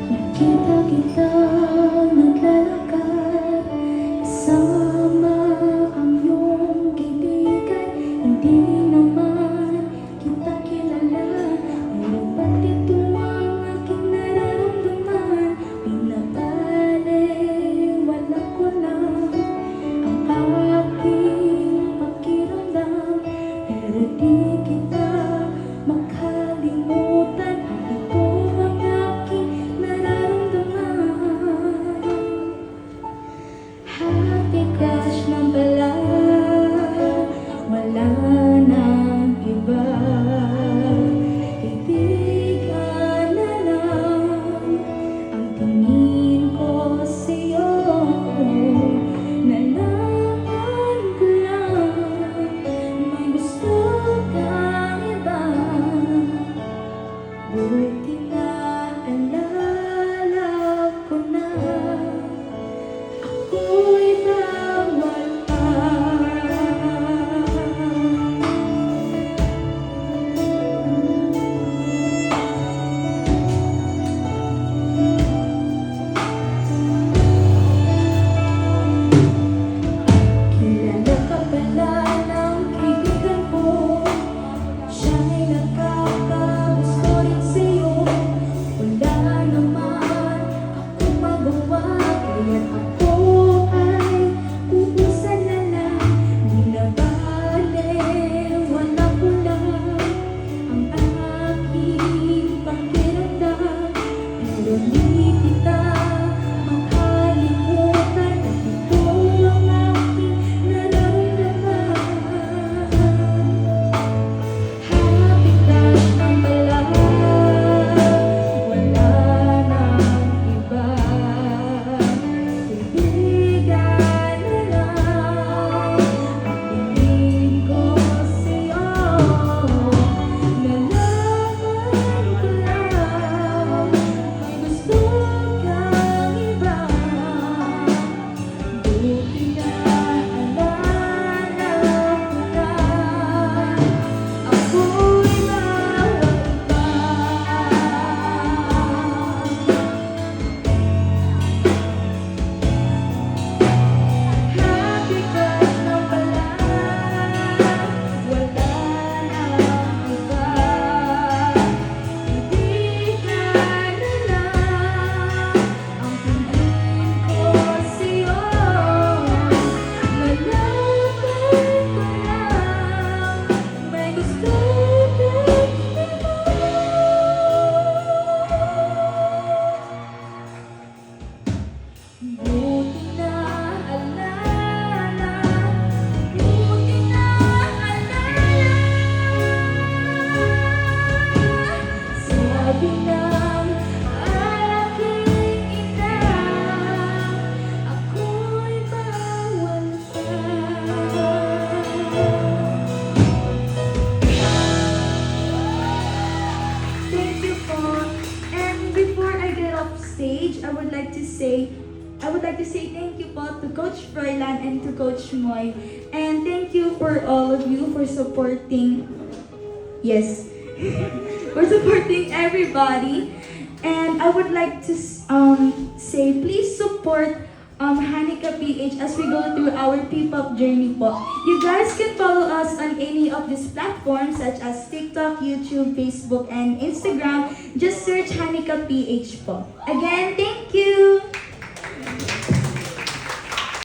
Nakita kita naglalakad kasama ang iyong kaibigan. Hindi naman kita kilala, pero ba't ito ang aking nararamdaman? Pinabaliwala ko na ang aking pakiramdam, pero di kita makalimutan. Ito ang aking nararamdaman. Happy crush na pala, wala nang iba. Kaibigan na lang ang tingin ko sa'yo. Nalaman ko lang may gusto kang iba. Buti na alala ko na ako'y bawal pa. Kilala ka pala ng kaibigan ko, siya'y nagkakagusto rin sa'yo. Wala naman akong magawa, kaya't ako ay uusan na lang. Binabaliwala ko lang ang aking pakiramdam, pero di kita makalimutan. At ito ang aking nararamdaman. Happy crush na pala, wala nang iba. Kaibigan na lang ang tingin ko sa'yo. Nalaman ko lang may gusto kang iba. Buti na alala ko na ako'y bawal pa. Happy crush na pala, wala nang iba. Kaibigan na lang ang tingin ko sa'yo. Nalaman ko lang may gusto kang iba. Buti na alala, buti na alala. Sabi ng aking ina, ako'y bawal pa. Thank you po. And before I get off stage, I would like to say thank you po to Coach Froilan and to Coach Moy. And thank you for all of you for supporting, yes, for supporting everybody. And I would like to say, please support Hanika PH as we go through our P-pop journey po. You guys can follow us on any of these platforms such as TikTok, YouTube, Facebook, and Instagram. Just search Hanika PH po. Again, thank you!